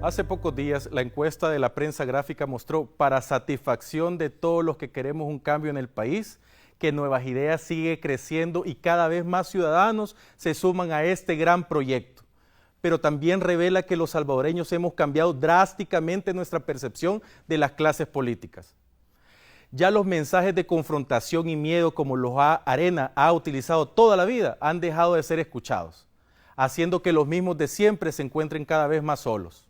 Hace pocos días, la encuesta de la prensa gráfica mostró, para satisfacción de todos los que queremos un cambio en el país, que Nuevas Ideas sigue creciendo y cada vez más ciudadanos se suman a este gran proyecto. Pero también revela que los salvadoreños hemos cambiado drásticamente nuestra percepción de las clases políticas. Ya los mensajes de confrontación y miedo, como los Arena ha utilizado toda la vida, han dejado de ser escuchados, haciendo que los mismos de siempre se encuentren cada vez más solos.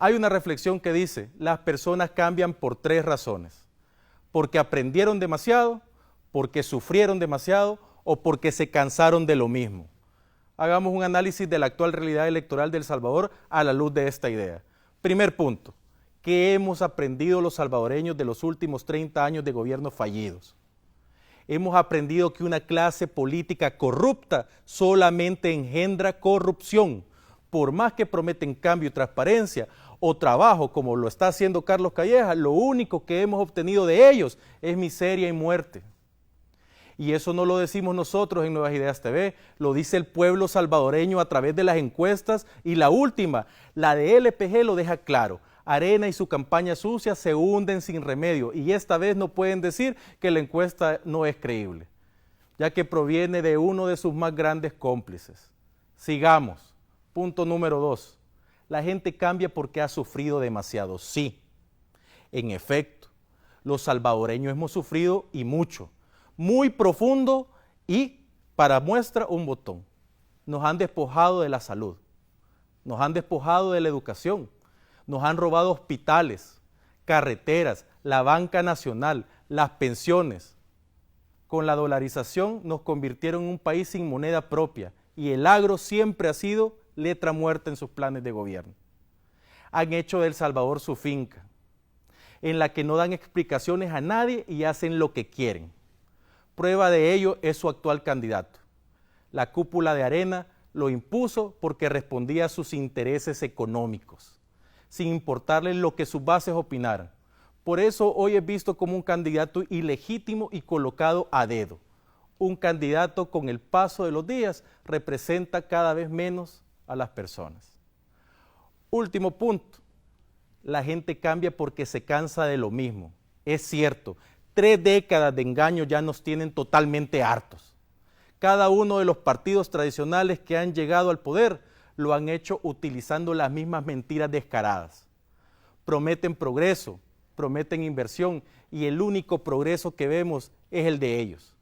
Hay una reflexión que dice, las personas cambian por tres razones: porque aprendieron demasiado, porque sufrieron demasiado o porque se cansaron de lo mismo. Hagamos un análisis de la actual realidad electoral de El Salvador a la luz de esta idea. Primer punto, ¿qué hemos aprendido los salvadoreños de los últimos 30 años de gobiernos fallidos? Hemos aprendido que una clase política corrupta solamente engendra corrupción. Por más que prometen cambio y transparencia o trabajo, como lo está haciendo Carlos Calleja, lo único que hemos obtenido de ellos es miseria y muerte. Y eso no lo decimos nosotros en Nuevas Ideas TV, lo dice el pueblo salvadoreño a través de las encuestas, y la última, la de LPG, lo deja claro. Arena y su campaña sucia se hunden sin remedio, y esta vez no pueden decir que la encuesta no es creíble, ya que proviene de uno de sus más grandes cómplices. Sigamos. Punto número 2. La gente cambia porque ha sufrido demasiado. Sí, en efecto, los salvadoreños hemos sufrido y mucho, muy profundo, y para muestra un botón. Nos han despojado de la salud, nos han despojado de la educación, nos han robado hospitales, carreteras, la banca nacional, las pensiones. Con la dolarización nos convirtieron en un país sin moneda propia y el agro siempre ha sido letra muerta en sus planes de gobierno. Han hecho de El Salvador su finca, en la que no dan explicaciones a nadie y hacen lo que quieren. Prueba de ello es su actual candidato. La cúpula de Arena lo impuso porque respondía a sus intereses económicos, sin importarle lo que sus bases opinaran. Por eso hoy es visto como un candidato ilegítimo y colocado a dedo. Un candidato con el paso de los días representa cada vez menos a las personas. Último punto, la gente cambia porque se cansa de lo mismo. Es cierto, 3 décadas de engaño ya nos tienen totalmente hartos. Cada uno de los partidos tradicionales que han llegado al poder lo han hecho utilizando las mismas mentiras descaradas. Prometen progreso, prometen inversión, y el único progreso que vemos es el de ellos.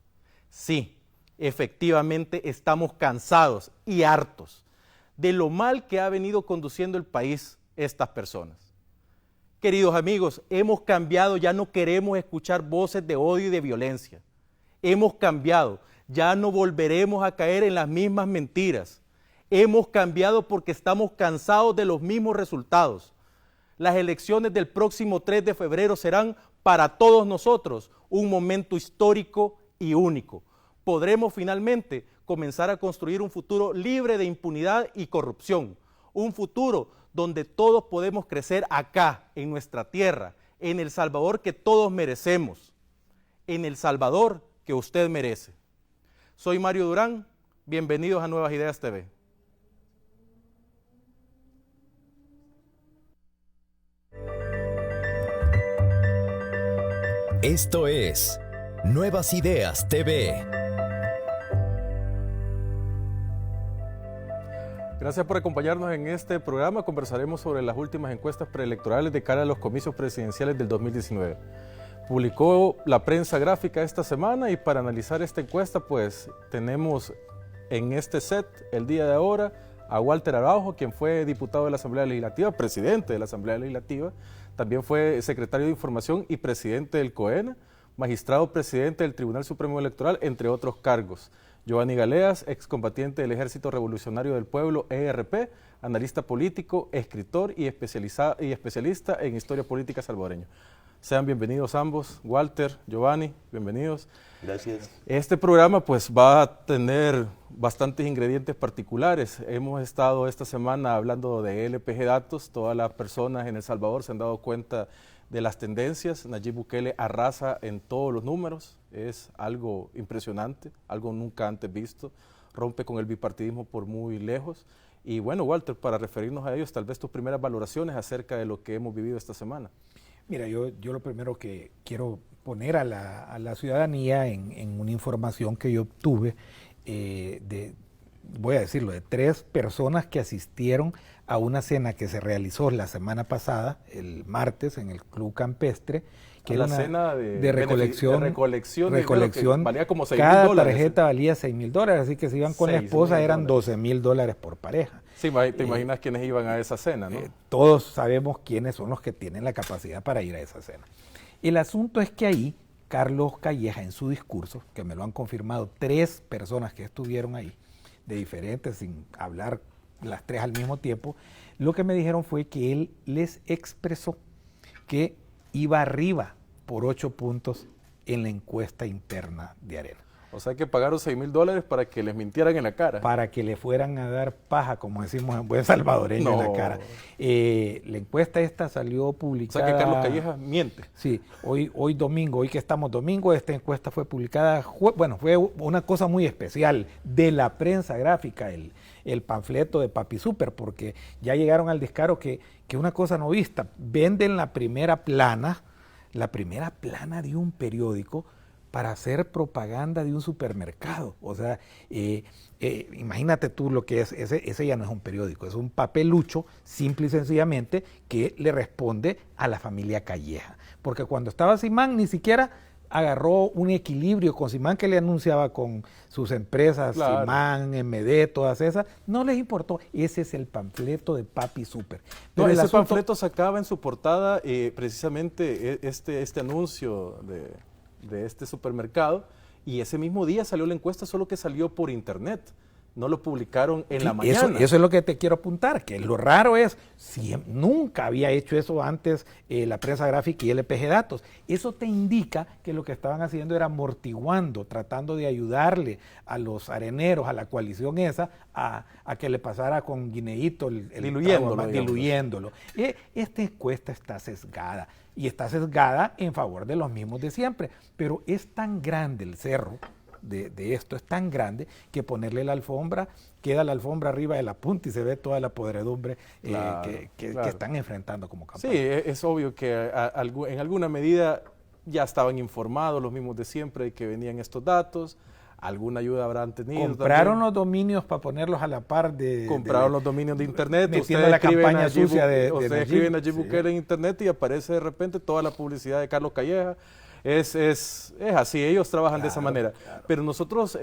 Sí, efectivamente estamos cansados y hartos de lo mal que ha venido conduciendo el país estas personas. Queridos amigos, hemos cambiado, ya no queremos escuchar voces de odio y de violencia. Hemos cambiado, ya no volveremos a caer en las mismas mentiras. Hemos cambiado porque estamos cansados de los mismos resultados. Las elecciones del próximo 3 de febrero serán para todos nosotros un momento histórico y único. Podremos finalmente comenzar a construir un futuro libre de impunidad y corrupción, un futuro donde todos podemos crecer acá, en nuestra tierra, en El Salvador que todos merecemos, en El Salvador que usted merece. Soy Mario Durán, bienvenidos a Nuevas Ideas TV. Esto es Nuevas Ideas TV. Gracias por acompañarnos en este programa. Conversaremos sobre las últimas encuestas preelectorales de cara a los comicios presidenciales del 2019. Publicó la prensa gráfica esta semana, y para analizar esta encuesta pues tenemos en este set el día de ahora a Walter Araujo, quien fue diputado de la Asamblea Legislativa, presidente de la Asamblea Legislativa, también fue secretario de Información y presidente del COENA, magistrado presidente del Tribunal Supremo Electoral, entre otros cargos. Giovanni Galeas, excombatiente del Ejército Revolucionario del Pueblo, ERP, analista político, escritor y especialista en historia política salvadoreña. Sean bienvenidos ambos, Walter, Giovanni, bienvenidos. Gracias. Este programa pues va a tener bastantes ingredientes particulares. Hemos estado esta semana hablando de LPG datos, todas las personas en El Salvador se han dado cuenta de las tendencias. Nayib Bukele arrasa en todos los números, es algo impresionante, algo nunca antes visto, rompe con el bipartidismo por muy lejos, Y bueno, Walter, para referirnos a ellos, tal vez tus primeras valoraciones acerca de lo que hemos vivido esta semana. Mira, yo lo primero que quiero poner a la ciudadanía en una información que yo obtuve voy a decirlo, de 3 personas que asistieron a una cena que se realizó la semana pasada, el martes, en el Club Campestre, que era una cena de recolección, que valía como $6,000. Cada tarjeta valía $6,000, así que si iban con la esposa eran $12,000 por pareja. Sí, te imaginas quiénes iban a esa cena, ¿no? Todos sabemos quiénes son los que tienen la capacidad para ir a esa cena. El asunto es que ahí, Carlos Calleja, en su discurso, que me lo han confirmado 3 personas que estuvieron ahí, de diferentes, sin hablar las 3 al mismo tiempo, lo que me dijeron fue que él les expresó que iba arriba por 8 puntos en la encuesta interna de Arena. O sea que pagaron $6,000 para que les mintieran en la cara. Para que le fueran a dar paja, como decimos en buen salvadoreño, en la cara. La encuesta esta salió publicada... O sea que Carlos Calleja miente. Sí, hoy domingo, hoy que estamos domingo, esta encuesta fue publicada, fue una cosa muy especial de la prensa gráfica, el panfleto de Papi Super, porque ya llegaron al descaro que una cosa no vista, venden la primera plana de un periódico para hacer propaganda de un supermercado. O sea, imagínate tú lo que es, ese ya no es un periódico, es un papelucho, simple y sencillamente, que le responde a la familia Calleja. Porque cuando estaba Simán ni siquiera agarró un equilibrio con Simán, que le anunciaba con sus empresas, claro. Simán, MD, todas esas, no les importó. Ese es el panfleto de Papi Super. Pero ese panfleto sacaba en su portada precisamente este anuncio de este supermercado, y ese mismo día salió la encuesta, solo que salió por internet, no lo publicaron en la mañana. Eso es lo que te quiero apuntar, que lo raro es, nunca había hecho eso antes la prensa gráfica y LPG Datos. Eso te indica que lo que estaban haciendo era amortiguando, tratando de ayudarle a los areneros, a la coalición esa, a que le pasara con Guineíto, diluyéndolo. Esta encuesta está sesgada, y está sesgada en favor de los mismos de siempre, pero es tan grande el cerro de esto, es tan grande que ponerle la alfombra, queda la alfombra arriba de la punta y se ve toda la podredumbre que están enfrentando como campaña. Sí, es obvio que en alguna medida ya estaban informados los mismos de siempre de que venían estos datos. Alguna ayuda habrán tenido. Compraron también los dominios para ponerlos a la par Compraron los dominios de internet. Metiendo la campaña sucia de ustedes escriben a Nayib Bukele en internet y aparece de repente toda la publicidad de Carlos Calleja. Es así, ellos trabajan de esa manera. Claro. Pero nosotros,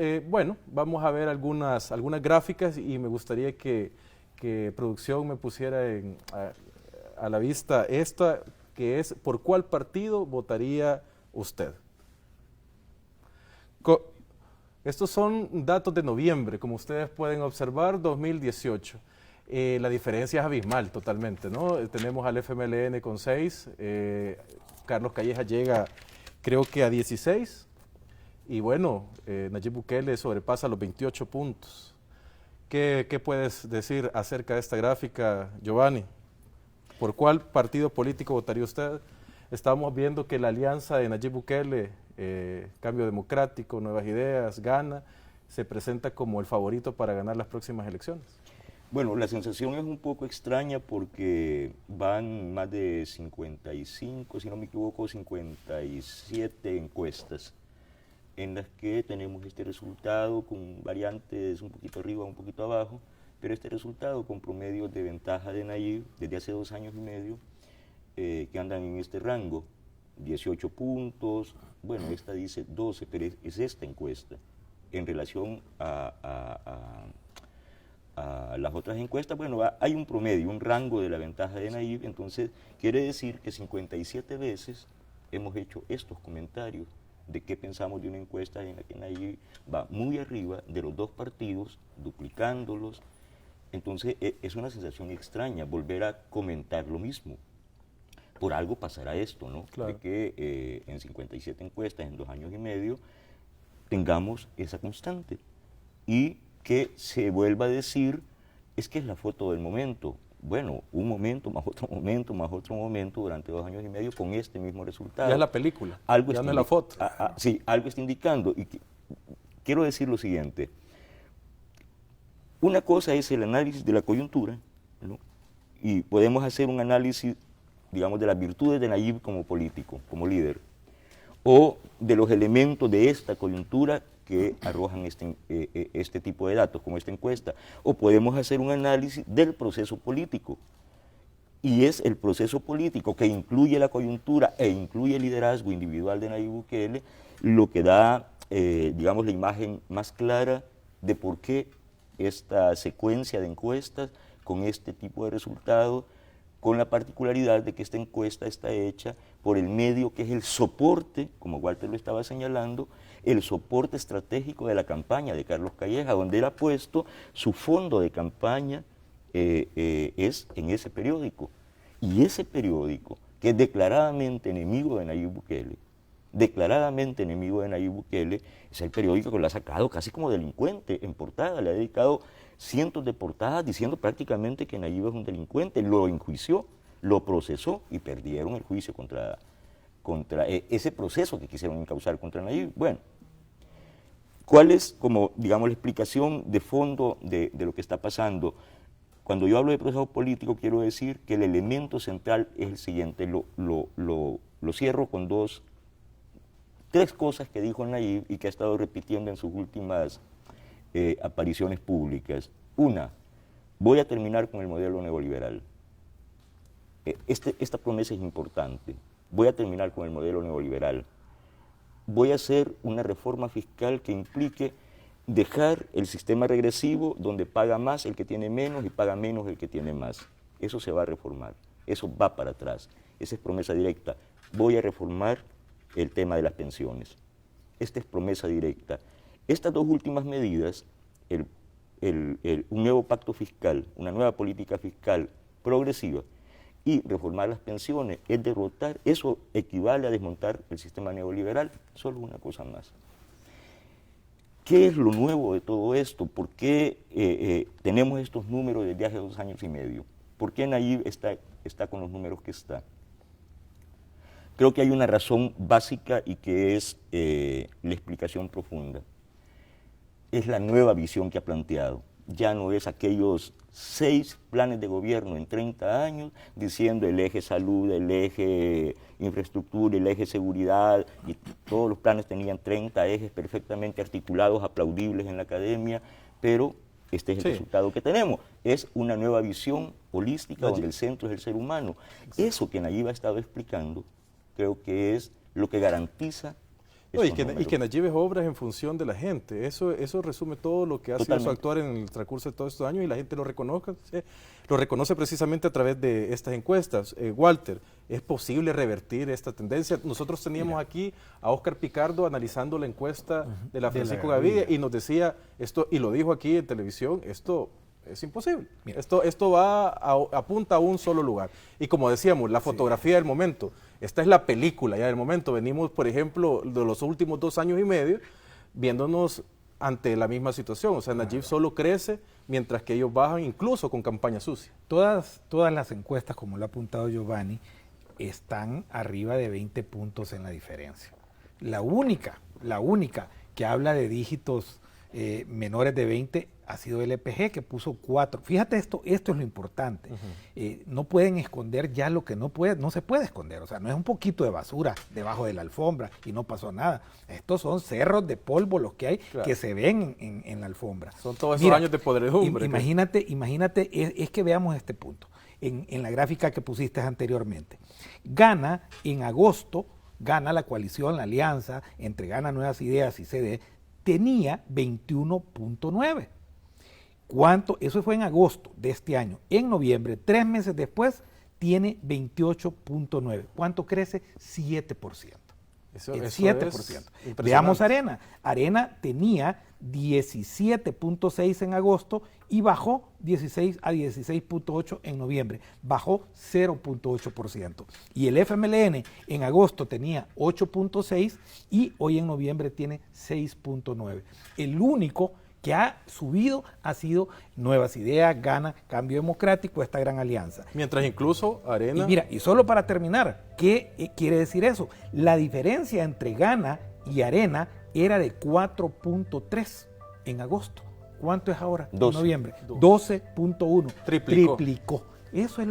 vamos a ver algunas gráficas, y me gustaría que producción me pusiera a la vista esta, que es ¿por cuál partido votaría usted? Estos son datos de noviembre, como ustedes pueden observar, 2018. La diferencia es abismal totalmente, ¿no? Tenemos al FMLN con 6, Carlos Calleja llega creo que a 16, y bueno, Nayib Bukele sobrepasa los 28 puntos. ¿Qué puedes decir acerca de esta gráfica, Giovanni? ¿Por cuál partido político votaría usted? Estamos viendo que la alianza de Nayib Bukele, Cambio Democrático, Nuevas Ideas, Gana, se presenta como el favorito para ganar las próximas elecciones. Bueno, la sensación es un poco extraña porque van más de 55, si no me equivoco, 57 encuestas en las que tenemos este resultado con variantes un poquito arriba, un poquito abajo, pero este resultado con promedios de ventaja de Nayib desde hace 2 años y medio que andan en este rango, 18 puntos, bueno, esta dice 12, pero es esta encuesta en relación a las otras encuestas. Bueno, hay un promedio, un rango de la ventaja de Nayib, entonces quiere decir que 57 veces hemos hecho estos comentarios de qué pensamos de una encuesta en la que Nayib va muy arriba de los 2 partidos, duplicándolos. Entonces es una sensación extraña volver a comentar lo mismo. Por algo pasará esto, ¿no? Claro. De que en 57 encuestas en 2 años y medio tengamos esa constante y que se vuelva a decir, es que es la foto del momento. Bueno, un momento, más otro momento, más otro momento durante 2 años y medio con este mismo resultado. Ya es la película, algo ya no es la foto. Sí, algo está indicando. Y quiero decir lo siguiente. Una cosa es el análisis de la coyuntura, ¿no? Y podemos hacer un análisis, digamos, de las virtudes de Nayib como político, como líder, o de los elementos de esta coyuntura que arrojan este tipo de datos, como esta encuesta, o podemos hacer un análisis del proceso político. Y es el proceso político que incluye la coyuntura e incluye el liderazgo individual de Nayib Bukele lo que da, digamos, la imagen más clara de por qué esta secuencia de encuestas con este tipo de resultados, con la particularidad de que esta encuesta está hecha por el medio que es el soporte, como Walter lo estaba señalando, el soporte estratégico de la campaña de Carlos Calleja, donde él ha puesto su fondo de campaña es en ese periódico. Y ese periódico, que es declaradamente enemigo de Nayib Bukele, es el periódico que lo ha sacado casi como delincuente en portada, le ha dedicado cientos de portadas diciendo prácticamente que Nayib es un delincuente, lo enjuició, lo procesó y perdieron el juicio contra ese proceso que quisieron encauzar contra Nayib. Bueno, ¿cuál es, como digamos, la explicación de fondo de lo que está pasando? Cuando yo hablo de proceso político, quiero decir que el elemento central es el siguiente, lo cierro con tres cosas que dijo Nayib y que ha estado repitiendo en sus últimas apariciones públicas. Una, voy a terminar con el modelo neoliberal. Esta promesa es importante. Voy a terminar con el modelo neoliberal. Voy a hacer una reforma fiscal que implique dejar el sistema regresivo donde paga más el que tiene menos y paga menos el que tiene más. Eso se va a reformar, eso va para atrás. Esa es promesa directa. Voy a reformar el tema de las pensiones. Esta es promesa directa. Estas dos últimas medidas, un nuevo pacto fiscal, una nueva política fiscal progresiva y reformar las pensiones, es derrotar, eso equivale a desmontar el sistema neoliberal. Solo una cosa más. ¿Qué es lo nuevo de todo esto? ¿Por qué tenemos estos números desde hace 2 años y medio? ¿Por qué Nayib está con los números que está? Creo que hay una razón básica y que es la explicación profunda. Es la nueva visión que ha planteado. Ya no es aquellos 6 planes de gobierno en 30 años diciendo el eje salud, el eje infraestructura, el eje seguridad, y todos los planes tenían 30 ejes perfectamente articulados, aplaudibles en la academia, pero este es el resultado que tenemos. Es una nueva visión holística donde el centro es el ser humano. Eso que Nayib ha estado explicando creo que es lo que garantiza. Y que Nayib es obras en función de la gente. Eso resume todo lo que ha sido su actuar en el transcurso de todos estos años y la gente lo reconoce precisamente a través de estas encuestas. Walter, ¿es posible revertir esta tendencia? Nosotros teníamos aquí a Óscar Picardo analizando la encuesta de la Francisco Gavidia y nos decía esto, y lo dijo aquí en televisión, esto es imposible. Esto apunta a un solo lugar. Y como decíamos, la fotografía del momento. Esta es la película ya del momento. Venimos, por ejemplo, de los últimos 2 años y medio, viéndonos ante la misma situación. O sea, Nayib solo crece mientras que ellos bajan, incluso con campaña sucia. Todas las encuestas, como lo ha apuntado Giovanni, están arriba de 20 puntos en la diferencia. La única que habla de dígitos menores de 20 ha sido el EPG, que puso 4. Fíjate, esto es lo importante. No pueden esconder ya lo que no se puede esconder. O sea, no es un poquito de basura debajo de la alfombra y no pasó nada. Estos son cerros de polvo los que hay, claro, que se ven en la alfombra. Son todos esos años de podredumbre. Imagínate, es que veamos este punto. En la gráfica que pusiste anteriormente. Gana en agosto, gana la coalición, la alianza entre Gana Nuevas Ideas y CD, tenía 21.9. ¿Cuánto? Eso fue en agosto de este año. En noviembre, 3 meses después, tiene 28.9. ¿Cuánto crece? 7%. Eso 7%. Veamos Arena. Arena tenía 17.6 en agosto y bajó 16 a 16.8 en noviembre. Bajó 0.8%. Y el FMLN en agosto tenía 8.6 y hoy en noviembre tiene 6.9. El único que ha subido ha sido Nuevas Ideas, Gana, Cambio Democrático, esta gran alianza. Mientras incluso Arena... Y mira, y solo para terminar, ¿qué quiere decir eso? La diferencia entre Gana y Arena era de 4.3 en agosto. ¿Cuánto es ahora? 12. En noviembre. 12.1. Triplicó. Eso es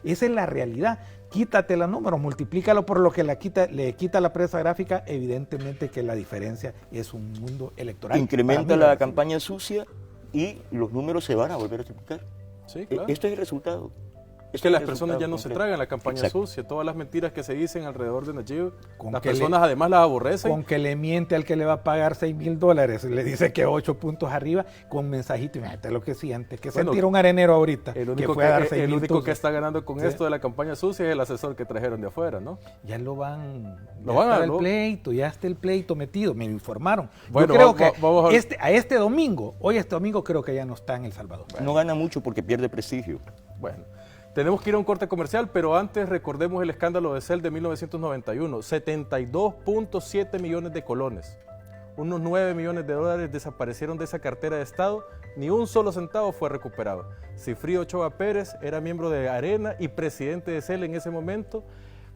esa es la realidad. Quítate los números, multiplícalo por lo que le quita la prensa gráfica, evidentemente que la diferencia es un mundo electoral. Incrementa la campaña sucia y los números se van a volver a triplicar. Sí, claro. Esto es el resultado. Es que las personas ya no se tragan la campaña Exacto. sucia, todas las mentiras que se dicen alrededor de Nayib, Con las que personas además las aborrecen. Con que le miente al que le va a pagar $6,000, le dice que 8 puntos arriba, con mensajito, imagínate lo que siente, que Bueno, sentir un arenero ahorita, El único fue a dar que, 6,000 el único que pesos. está ganando con Sí. esto de la campaña sucia es el asesor que trajeron de afuera, ¿no? Ya lo van, Lo ya van a- está el lo- pleito, ya está el pleito metido, me informaron. Bueno, Yo creo que vamos a- este domingo creo que ya no está en El Salvador. No gana mucho porque pierde prestigio. Bueno, tenemos que ir a un corte comercial, pero antes recordemos el escándalo de CEL de 1991, 72.7 millones de colones. Unos 9 millones de dólares desaparecieron de esa cartera de Estado, ni un solo centavo fue recuperado. Cifrío Ochoa Pérez era miembro de Arena y presidente de CEL en ese momento,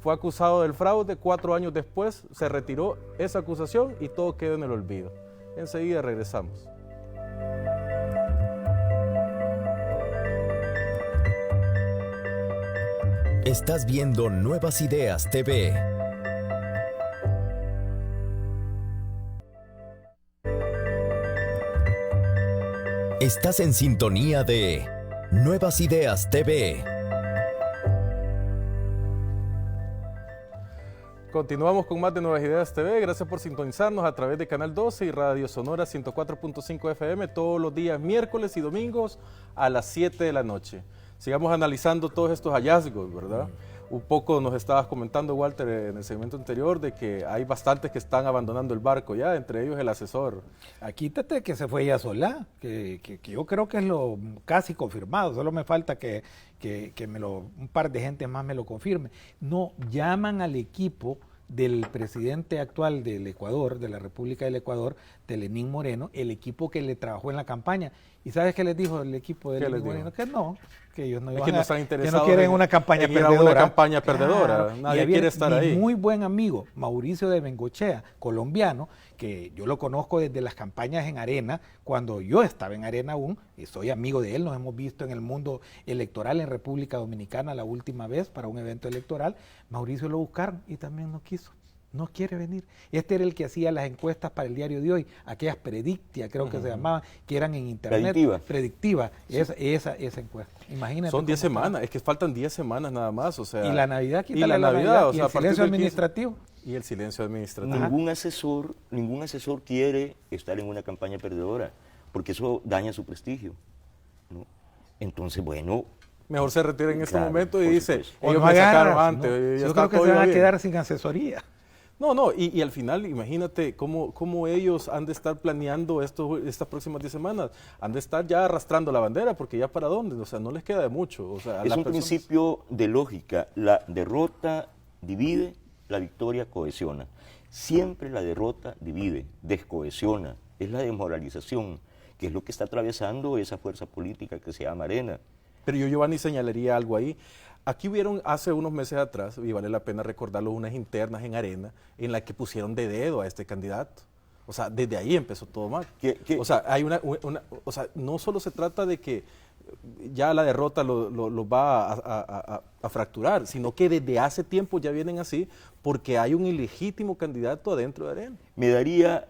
fue acusado del fraude, 4 años después se retiró esa acusación y todo quedó en el olvido. Enseguida regresamos. Estás viendo Nuevas Ideas TV. Estás en sintonía de Nuevas Ideas TV. Continuamos con más de Nuevas Ideas TV. Gracias por sintonizarnos a través de Canal 12 y Radio Sonora 104.5 FM todos los días miércoles y domingos a las 7 de la noche. Sigamos analizando todos estos hallazgos, ¿verdad? Un poco nos estabas comentando, Walter, en el segmento anterior, de que hay bastantes que están abandonando el barco ya, entre ellos el asesor. Quítate que se fue ya sola, que yo creo que es lo casi confirmado, solo me falta que un par de gente más me lo confirme. No, llaman al equipo del presidente actual del Ecuador, de la República del Ecuador, de Lenín Moreno, el equipo que le trabajó en la campaña. ¿Y sabes qué les dijo el equipo de ¿Qué Lenín les Moreno? dijo? Que ellos no Es iban que no a- están que interesados no quieren en- una campaña en ir a perdedora. una campaña perdedora. Y Nadie había quiere estar mi ahí. muy buen amigo, Mauricio de Bengochea, colombiano, que yo lo conozco desde las campañas en Arena, cuando yo estaba en Arena aún, y soy amigo de él, nos hemos visto en el mundo electoral en República Dominicana la última vez para un evento electoral. Mauricio lo buscaron y también no quiso. No quiere venir. Este era el que hacía las encuestas para el diario de hoy, aquellas predictia, creo que se llamaban, que eran en internet. Predictiva. Esa encuesta. Imagínate. Son 10 cómo está. semanas, es que faltan 10 semanas nada más, o sea. Y la Navidad, y quítale la la Navidad, Navidad, o y sea, el a partir silencio del 15 administrativo. Y el silencio administrativo. Ningún asesor quiere estar en una campaña perdedora, porque eso daña su prestigio, ¿no? Entonces, bueno, Mejor se retira en este Claro, momento y por dice, supuesto. O ellos no me sacaron agarras, antes, ¿no? ya Yo está creo que todo se van a bien. quedar sin asesoría. No, y al final, imagínate cómo ellos han de estar planeando estas próximas 10 semanas. Han de estar ya arrastrando la bandera, porque ya para dónde, o sea, no les queda de mucho. O sea, a es las un personas- principio de lógica. La derrota divide, la victoria cohesiona. Siempre la derrota divide, descohesiona. Es la desmoralización, que es lo que está atravesando esa fuerza política que se llama Arena. Pero yo, Giovanni, señalaría algo ahí. Aquí hubieron hace unos meses atrás, y vale la pena recordarlo, unas internas en Arena en las que pusieron de dedo a este candidato. O sea, desde ahí empezó todo mal. O sea, hay o sea, no solo se trata de que ya la derrota lo va a fracturar, sino que desde hace tiempo ya vienen así porque hay un ilegítimo candidato adentro de Arena. Me daría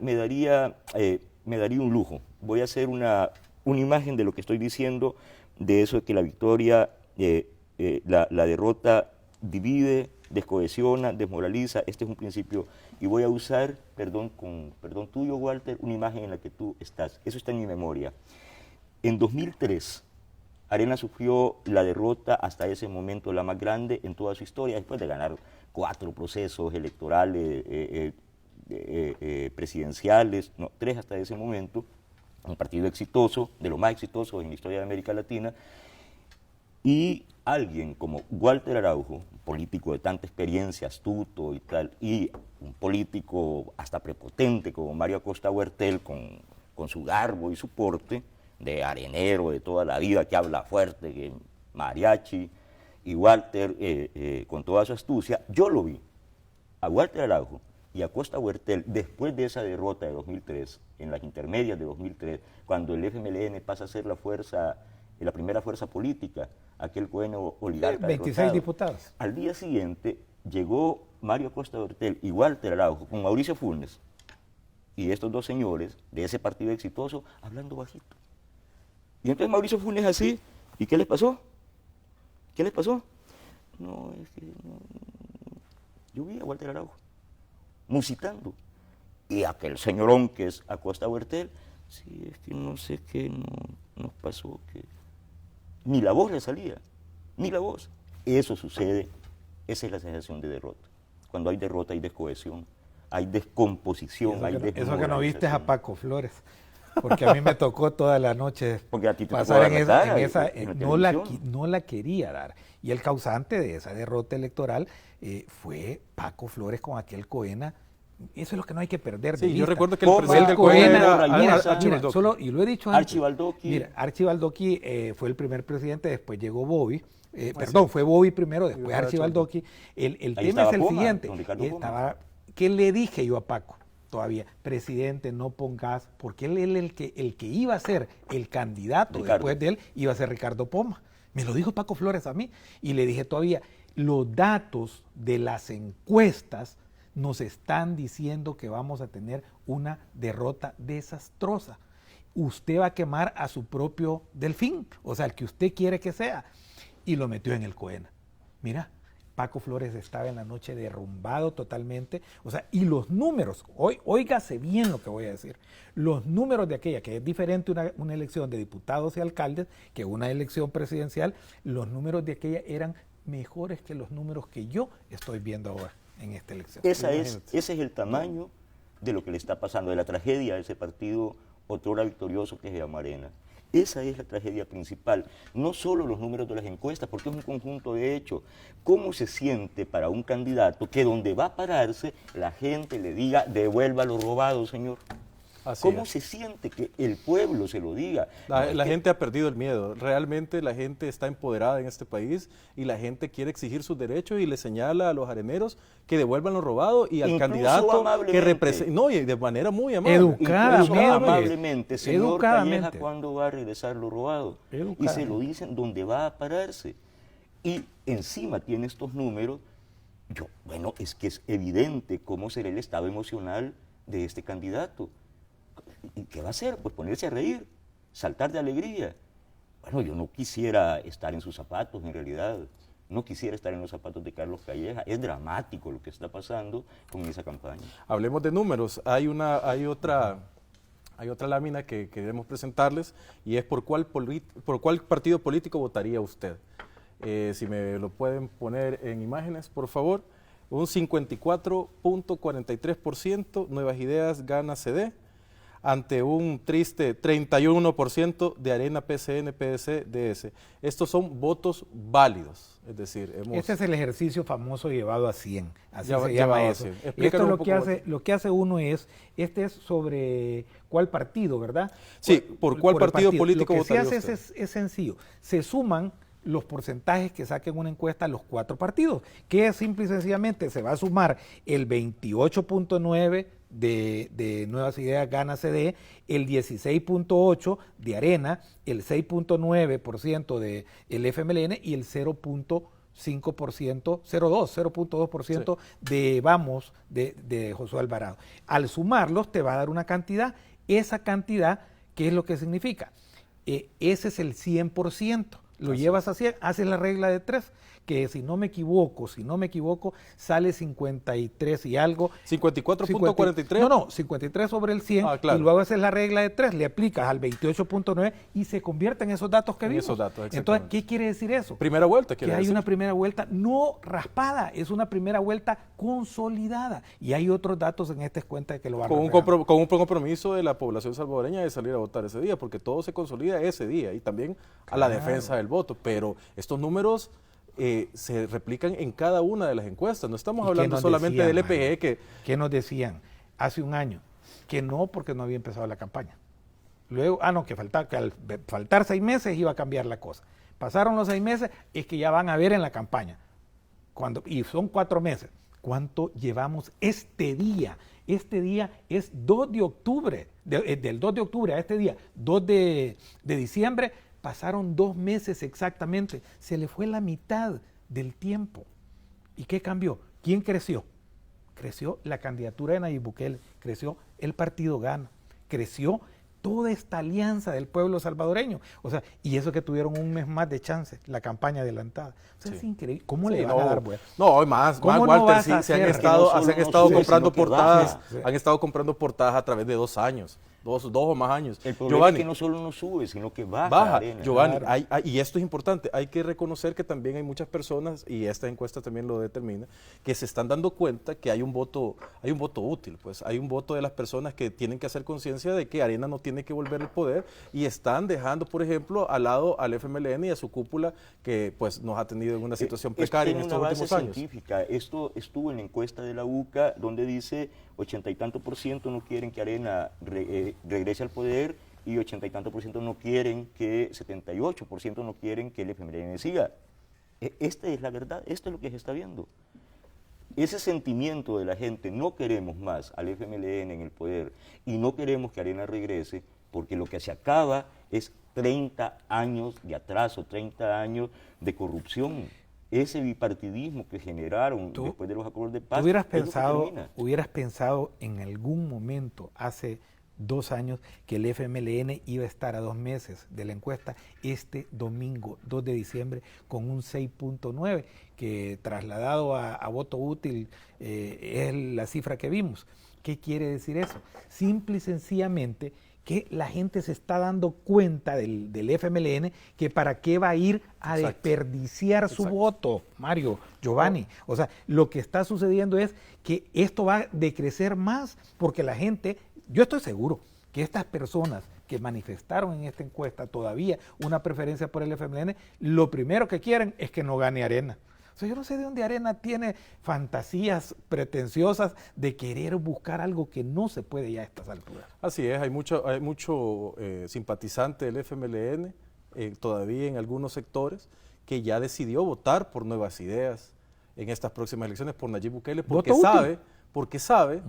un lujo. Voy a hacer una imagen de lo que estoy diciendo, de eso de que la victoria, la derrota divide, descohesiona, desmoraliza. Este es un principio. Y voy a usar, perdón tuyo, Walter, una imagen en la que tú estás. Eso está en mi memoria. En 2003, Arena sufrió la derrota hasta ese momento la más grande en toda su historia, después de ganar 4 procesos electorales, presidenciales, 3 hasta ese momento, un partido exitoso, de los más exitosos en la historia de América Latina, y alguien como Walter Araujo, un político de tanta experiencia, astuto y tal, y un político hasta prepotente como Mario Acosta Huertel, con su garbo y su porte, de arenero de toda la vida, que habla fuerte, que mariachi, y Walter con toda su astucia, yo lo vi, a Walter Araujo y y Acosta Huertel, después de esa derrota de 2003, en las intermedias de 2003, cuando el FMLN pasa a ser la primera fuerza política, aquel Cohen oligarca 26 derrotado, diputados. al día siguiente llegó Mario Acosta Huertel y Walter Araujo con Mauricio Funes y estos dos señores de ese partido exitoso hablando bajito. Y entonces Mauricio Funes así, ¿y qué les pasó? ¿Qué les pasó? No, es que yo vi a Walter Araujo musitando. Y aquel señorón que es Acosta Huertel, sí, es que no sé qué nos pasó, que ni la voz le salía, ni la voz. Eso sucede, esa es la sensación de derrota. Cuando hay derrota hay descohesión, hay descomposición, hay desmoralización. Eso que no viste es a Paco Flores, porque a mí me tocó toda la noche porque a ti te pasar tocó en la esa, en la no la quería dar. Y el causante de esa derrota electoral fue Paco Flores con aquel Coena. Eso es lo que no hay que perder de Sí, vista. yo recuerdo que el Coena, presidente del Coena, Coena era mira, Archibaldoqui. y lo he dicho antes. Archibaldoqui. Mira, Archibaldoqui fue el primer presidente, después llegó Bobby. Fue Bobby primero, después Archibaldoqui. El tema es el Poma, siguiente. don Ricardo Poma. ¿Qué le dije yo a Paco? Todavía, presidente, no pongas, porque él el que iba a ser el candidato Ricardo. después de él, iba a ser Ricardo Poma. Me lo dijo Paco Flores a mí. Y le dije todavía, los datos de las encuestas nos están diciendo que vamos a tener una derrota desastrosa. Usted va a quemar a su propio delfín, o sea, el que usted quiere que sea. Y lo metió en el Coena. Mira, Paco Flores estaba en la noche derrumbado totalmente. O sea, y los números, óigase bien lo que voy a decir, los números de aquella, que es diferente una elección de diputados y alcaldes que una elección presidencial, los números de aquella eran mejores que los números que yo estoy viendo ahora en esta elección. Ese es el tamaño de lo que le está pasando, de la tragedia de ese partido otrora victorioso que se llama Arena. Esa es la tragedia principal, no solo los números de las encuestas, porque es un conjunto de hechos. ¿Cómo se siente para un candidato que donde va a pararse la gente le diga, devuelva lo robado, señor? Así ¿Cómo es. se siente que el pueblo se lo diga? La gente ha perdido el miedo. Realmente la gente está empoderada en este país y la gente quiere exigir sus derechos y le señala a los areneros que devuelvan lo robado y al Incluso candidato que amablemente. representa. No, y de manera muy amable. Educadamente. Incluso amablemente, señor Educadamente. Calleja, ¿cuándo va a regresar lo robado? Y se Educadamente. lo dicen donde va a pararse. Y encima tiene estos números. Bueno, es que es evidente cómo será el estado emocional de este candidato. ¿Y qué va a hacer? Pues ponerse a reír, saltar de alegría. Bueno, yo no quisiera estar en sus zapatos, en realidad. No quisiera estar en los zapatos de Carlos Calleja. Es dramático lo que está pasando con esa campaña. Hablemos de números. Hay otra lámina que queremos presentarles y es por cuál partido político votaría usted. Si me lo pueden poner en imágenes, por favor. Un 54.43%, Nuevas Ideas gana CD, ante un triste 31% de Arena, PCN, PDC, DS. Estos son votos válidos, es decir, Ese es el ejercicio famoso llevado a 100, así se llama llevado a eso. 100. Esto Explícanos un lo que hace uno es sobre cuál partido, ¿verdad? Sí, por cuál partido político Lo que se votaría hace usted. es sencillo, se suman los porcentajes que saquen una encuesta a los 4 partidos, que es simple y sencillamente se va a sumar el 28.9 de Nuevas Ideas gana CD, el 16.8 de Arena, el 6.9% de el FMLN y el 0.2% de Vamos de Josué Alvarado. Al sumarlos te va a dar una cantidad, esa cantidad, ¿qué es lo que significa? Ese es el 100%. Lo llevas a 100, haces la regla de 3, que si no me equivoco, sale 53 y algo. 54.43. No, 53 sobre el 100, claro. y luego haces la regla de 3, le aplicas al 28.9 y se convierte en esos datos que En vimos. esos datos, Entonces, exactamente. ¿qué quiere decir eso? Primera vuelta, Que quiere hay decir. una primera vuelta no raspada, es una primera vuelta consolidada. Y hay otros datos en esta cuenta que lo van a Con un reflejar. compromiso de la población salvadoreña de salir a votar ese día, porque todo se consolida ese día y también a la defensa del voto. Pero estos números se replican en cada una de las encuestas. No estamos ¿Y qué hablando nos solamente decían, del EPG, Mario? que ¿Qué nos decían hace un año? Que no, porque no había empezado la campaña. Luego, que al faltar 6 meses iba a cambiar la cosa. Pasaron los 6 meses, es que ya van a ver en la campaña. Y son 4 meses. cuánto llevamos este día. Este día es 2 de octubre, del 2 de octubre a este día, 2 de diciembre, pasaron 2 meses exactamente. Se le fue la mitad del tiempo. ¿Y qué cambió? ¿Quién creció? Creció la candidatura de Nayib Bukele, creció el partido Gana, creció toda esta alianza del pueblo salvadoreño. O sea, y eso que tuvieron un mes más de chance, la campaña adelantada. O sea, es increíble. ¿Cómo le van a dar vuelta? No, más Walter, se han estado comprando portadas, han estado comprando portadas a través de 2 años. 2 o más años. El problema es que no solo no sube, sino que baja. Giovanni, y esto es importante, hay que reconocer que también hay muchas personas, y esta encuesta también lo determina, que se están dando cuenta que hay un voto útil, pues hay un voto de las personas que tienen que hacer conciencia de que Arena no tiene que volver al poder, y están dejando, por ejemplo, al lado al FMLN y a su cúpula, que pues nos ha tenido en una situación precaria en estos últimos años. Científica. Esto estuvo en la encuesta de la UCA, donde dice 80 y tanto % no quieren que Arena regrese al poder, y 80 y tanto % no quieren que, 78% no quieren que el FMLN siga. Esta es la verdad, esto es lo que se está viendo. Ese sentimiento de la gente, no queremos más al FMLN en el poder y no queremos que Arena regrese, porque lo que se acaba es 30 años de atraso, 30 años de corrupción. Ese bipartidismo que generaron después de los acuerdos de paz. ¿Hubieras pensado en algún momento, hace 2 años, que el FMLN iba a estar a 2 meses de la encuesta este domingo 2 de diciembre con un 6.9, que trasladado a voto útil es la cifra que vimos? ¿Qué quiere decir eso? Simple y sencillamente que la gente se está dando cuenta del FMLN, que para qué va a ir a desperdiciar su voto, Mario, Giovanni. O sea, lo que está sucediendo es que esto va a decrecer más, porque la gente, yo estoy seguro que estas personas que manifestaron en esta encuesta todavía una preferencia por el FMLN, lo primero que quieren es que no gane Arena. O sea, yo no sé de dónde Arena tiene fantasías pretenciosas de querer buscar algo que no se puede ya a estas alturas. Así es, hay mucho simpatizante del FMLN todavía en algunos sectores que ya decidió votar por Nuevas Ideas en estas próximas elecciones por Nayib Bukele, porque sabe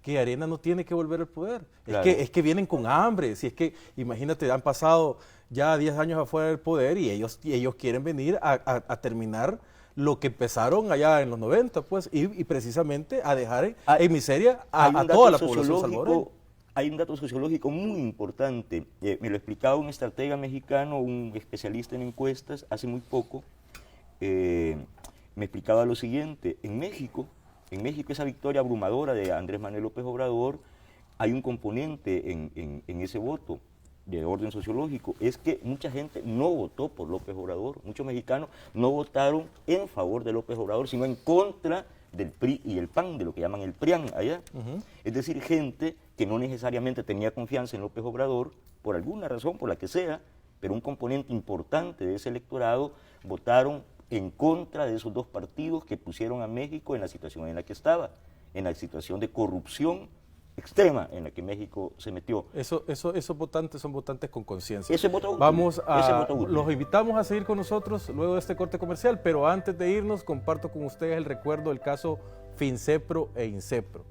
que Arena no tiene que volver al poder. Claro. Es que vienen con hambre. Si es que, imagínate, han pasado ya 10 años afuera del poder y ellos quieren venir a terminar lo que empezaron allá en los 90, pues, y precisamente a dejar en miseria a toda la población salvadoreña. Hay un dato sociológico muy importante, me lo explicaba un estratega mexicano, un especialista en encuestas, hace muy poco. Me explicaba lo siguiente: en México esa victoria abrumadora de Andrés Manuel López Obrador, hay un componente en ese voto de orden sociológico, es que mucha gente no votó por López Obrador, muchos mexicanos no votaron en favor de López Obrador, sino en contra del PRI y el PAN, de lo que llaman el PRIAN allá. Es decir, gente que no necesariamente tenía confianza en López Obrador, por alguna razón, por la que sea, pero un componente importante de ese electorado votaron en contra de esos 2 partidos que pusieron a México en la situación en la que estaba, en la situación de corrupción extrema en la que México se metió. Esos votantes son votantes con conciencia. Los invitamos a seguir con nosotros luego de este corte comercial, pero antes de irnos comparto con ustedes el recuerdo del caso Fincepro e Incepro.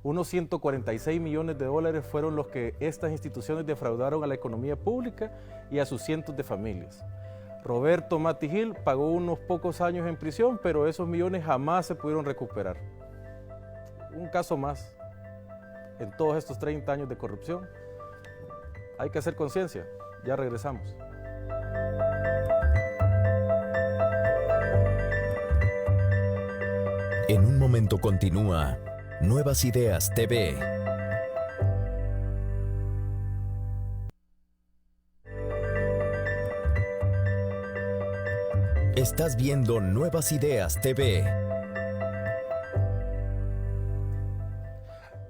Unos 146 millones de dólares fueron los que estas instituciones defraudaron a la economía pública y a sus cientos de familias. Roberto Mati Gil pagó unos pocos años en prisión, pero esos millones jamás se pudieron recuperar. Un caso más en todos estos 30 años de corrupción. Hay que hacer conciencia. Ya regresamos. En un momento continúa Nuevas Ideas TV. Estás viendo Nuevas Ideas TV.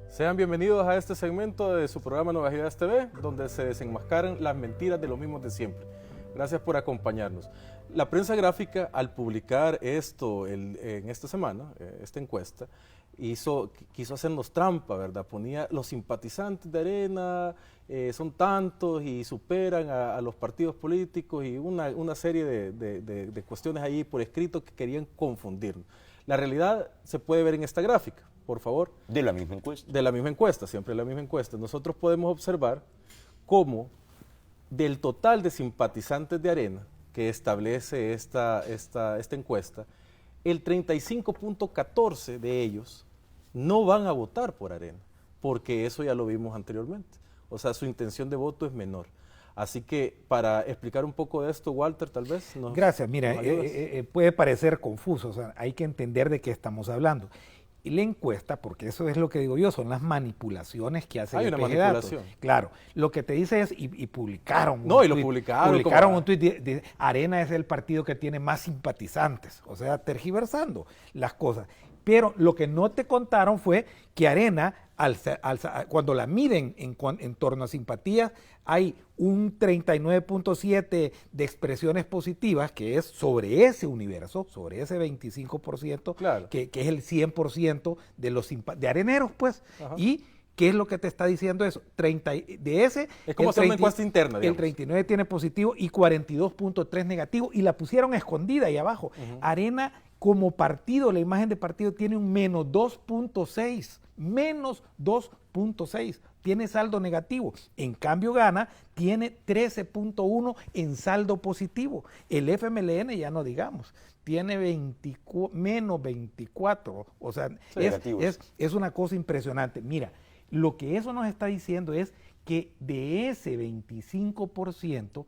Sean bienvenidos a este segmento de su programa Nuevas Ideas TV, donde se desenmascaran las mentiras de los mismos de siempre. Gracias por acompañarnos. La prensa gráfica, al publicar esto en esta semana, esta encuesta, quiso hacernos trampa, ¿verdad? Ponía los simpatizantes de Arena, son tantos y superan a los partidos políticos y una serie de cuestiones ahí por escrito que querían confundirnos. La realidad se puede ver en esta gráfica, por favor. De la misma encuesta. De la misma encuesta, siempre la misma encuesta. Nosotros podemos observar cómo del total de simpatizantes de Arena que establece esta encuesta, el 35.14 de ellos no van a votar por Arena, porque eso ya lo vimos anteriormente. O sea, su intención de voto es menor. Así que para explicar un poco de esto, Walter, tal vez. Gracias, mira, puede parecer confuso, o sea, hay que entender de qué estamos hablando. Y la encuesta, porque eso es lo que digo yo, son las manipulaciones que hace el PG Datos. Claro, lo que te dice es, y publicaron. No, y lo publicaron. Publicaron un tuit de Arena es el partido que tiene más simpatizantes, o sea, tergiversando las cosas. Pero lo que no te contaron fue que Arena, cuando la miden en torno a simpatías, hay un 39.7 de expresiones positivas, que es sobre ese universo, sobre ese 25%, claro, que es el 100% de areneros, pues. Ajá. Y ¿qué es lo que te está diciendo eso? De ese... Es como hacer una encuesta interna, digamos. El 39 tiene positivo y 42.3 negativo, y la pusieron escondida ahí abajo. Arena, como partido, la imagen de partido tiene un menos 2.6, menos 2.6, tiene saldo negativo. En cambio Gana tiene 13.1 en saldo positivo. El FMLN ya no digamos, tiene menos 24, o sea, es una cosa impresionante. Mira, lo que eso nos está diciendo es que de ese 25%,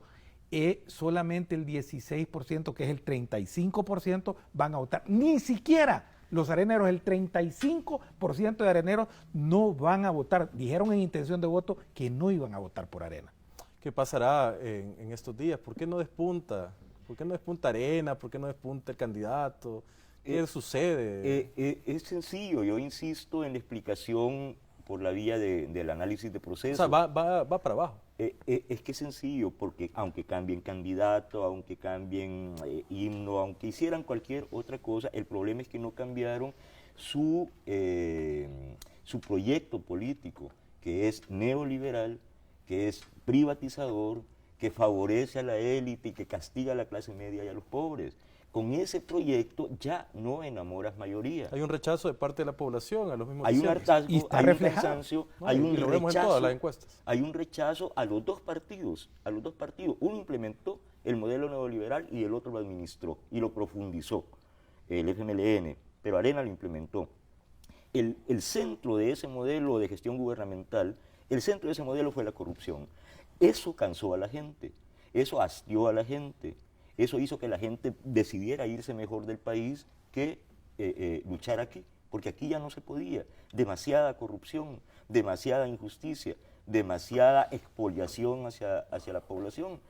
solamente el 16%, que es el 35%, van a votar. Ni siquiera los areneros, el 35% de areneros no van a votar. Dijeron en intención de voto que no iban a votar por Arena. ¿Qué pasará en estos días? ¿Por qué no despunta? ¿Por qué no despunta Arena? ¿Por qué no despunta el candidato? ¿Qué sucede? Es sencillo, yo insisto en la explicación por la vía del análisis de proceso. O sea, va para abajo. Es que es sencillo, porque aunque cambien candidato, aunque cambien himno, aunque hicieran cualquier otra cosa, el problema es que no cambiaron su proyecto político, que es neoliberal, que es privatizador, que favorece a la élite y que castiga a la clase media y a los pobres. Con ese proyecto ya no enamoras mayoría. Hay un rechazo de parte de la población a los mismos Hay un hartazgo, y está hay reflejado. un cansancio, No, hay un lo vemos en todas las encuestas. Hay un rechazo a los dos partidos, Uno implementó el modelo neoliberal y el otro lo administró y lo profundizó, el FMLN, pero Arena lo implementó. El centro de ese modelo de gestión gubernamental, el centro de ese modelo fue la corrupción. Eso cansó a la gente, eso hastió a la gente. Eso hizo que la gente decidiera irse mejor del país que luchar aquí, porque aquí ya no se podía. Demasiada corrupción, demasiada injusticia, demasiada expoliación hacia la población.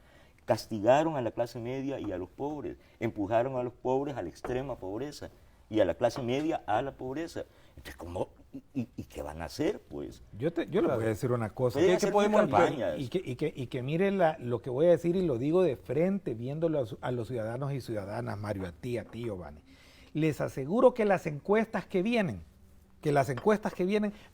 Castigaron a la clase media y a los pobres, empujaron a los pobres a la extrema pobreza y a la clase media a la pobreza. Entonces, ¿cómo? ¿Y qué van a hacer, pues? Yo le voy a decir una cosa. ¿Qué podemos campañas? Y que mire lo que voy a decir, y lo digo de frente, viéndolo a los ciudadanos y ciudadanas, Mario, a ti, Giovanni. Les aseguro que las encuestas que vienen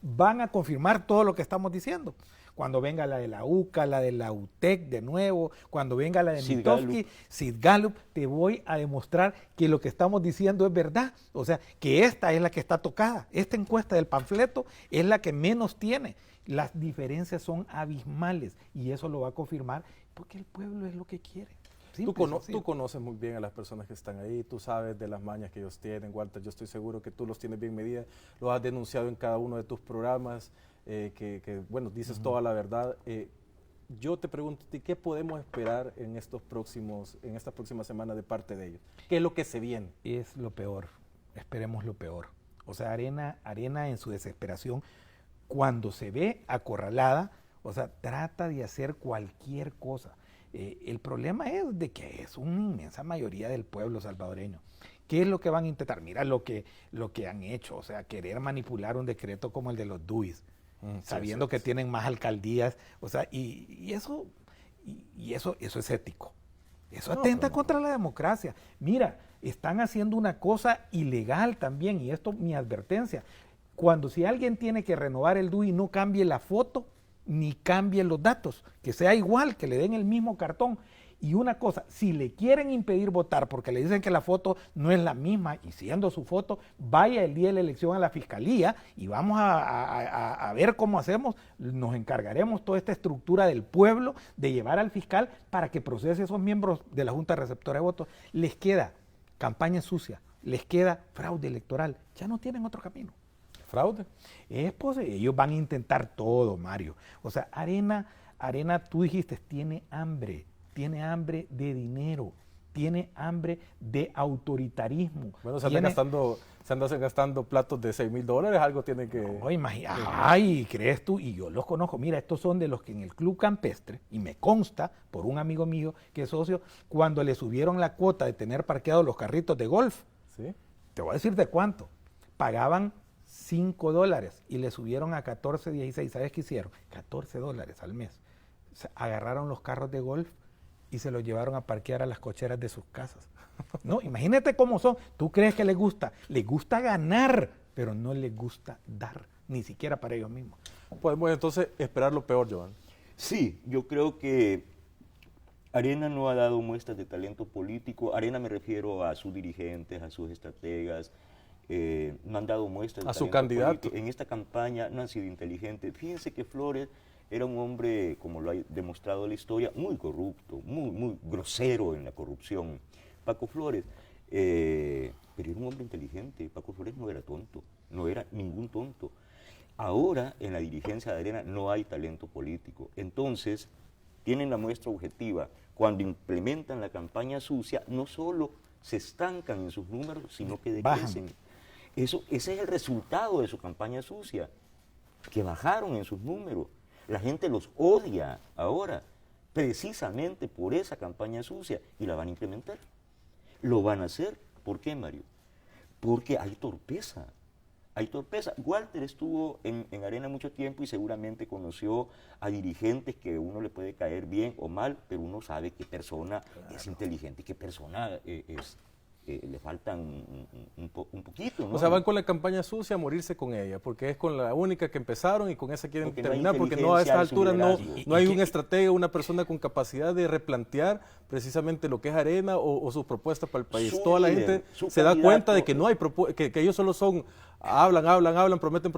van a confirmar todo lo que estamos diciendo. Cuando venga la de la UCA, la de la UTEC de nuevo, cuando venga la de Mitofsky, Sid Gallup, te voy a demostrar que lo que estamos diciendo es verdad. O sea, que esta es la que está tocada. Esta encuesta del panfleto es la que menos tiene. Las diferencias son abismales y eso lo va a confirmar porque el pueblo es lo que quiere. Tú conoces muy bien a las personas que están ahí, tú sabes de las mañas que ellos tienen, Walter, yo estoy seguro que tú los tienes bien medidas, los has denunciado en cada uno de tus programas, bueno, dices toda la verdad. Yo te pregunto, ¿qué podemos esperar en estas próximas semanas de parte de ellos? ¿Qué es lo que se viene? Es lo peor, esperemos lo peor. O sea, Arena en su desesperación, cuando se ve acorralada, o sea, trata de hacer cualquier cosa. El problema es de que es una inmensa mayoría del pueblo salvadoreño. ¿Qué es lo que van a intentar? Mira lo que han hecho, o sea, querer manipular un decreto como el de los DUIs, sabiendo que tienen más alcaldías, o sea, y eso es ético. Eso atenta contra la democracia. Mira, están haciendo una cosa ilegal también, y esto mi advertencia. Si alguien tiene que renovar el DUI, no cambie la foto, ni cambie los datos, que sea igual, que le den el mismo cartón. Y una cosa, si le quieren impedir votar porque le dicen que la foto no es la misma y siendo su foto, vaya el día de la elección a la fiscalía y vamos a ver cómo hacemos. Nos encargaremos toda esta estructura del pueblo de llevar al fiscal para que procese a esos miembros de la Junta Receptora de Votos. Les queda campaña sucia, les queda fraude electoral, ya no tienen otro camino. ¿Fraude? Es posible, ellos van a intentar todo, Mario. O sea, Arena, tú dijiste, tiene hambre de dinero, tiene hambre de autoritarismo. Bueno, se andan gastando platos de $6,000, algo tiene que... No, ay, ¿crees tú? Y yo los conozco. Mira, estos son de los que en el Club Campestre, y me consta por un amigo mío que es socio, cuando le subieron la cuota de tener parqueados los carritos de golf, ¿sí? Te voy a decir de cuánto, pagaban $5 y le subieron a 14, 16. ¿Sabes qué hicieron? $14 al mes. O sea, agarraron los carros de golf y se los llevaron a parquear a las cocheras de sus casas. No, imagínate cómo son. ¿Tú crees que les gusta? Les gusta ganar, pero no les gusta dar, ni siquiera para ellos mismos. Podemos entonces esperar lo peor, Joan. Sí, yo creo que Arena no ha dado muestras de talento político. Arena me refiero a sus dirigentes, a sus estrategas. No han dado muestras de a su talento candidato. político. En esta campaña no han sido inteligentes. Fíjense que Flores era un hombre, como lo ha demostrado la historia, muy corrupto, muy grosero en la corrupción. Paco Flores, pero era un hombre inteligente. Paco Flores no era tonto, no era ningún tonto. Ahora, en la dirigencia de Arena no hay talento político. Entonces, tienen la muestra objetiva. Cuando implementan la campaña sucia, no solo se estancan en sus números, sino que decrecen. Ese es el resultado de su campaña sucia, que bajaron en sus números. La gente los odia ahora, precisamente por esa campaña sucia, y la van a implementar. Lo van a hacer. ¿Por qué, Mario? Porque hay torpeza. Hay torpeza. Walter estuvo en Arena mucho tiempo y seguramente conoció a dirigentes que uno le puede caer bien o mal, pero uno sabe qué persona es inteligente y qué persona le falta un poquito, ¿no? O sea, van con la campaña sucia a morirse con ella, porque es con la única que empezaron y con esa quieren Porque terminar, no hay porque no a esta altura liderazgo. no hay un estratega, una persona con capacidad de replantear precisamente lo que es Arena o sus propuestas para el país. Su Toda la líder, gente su se da candidato, cuenta de que no hay que ellos solo son hablan, prometen,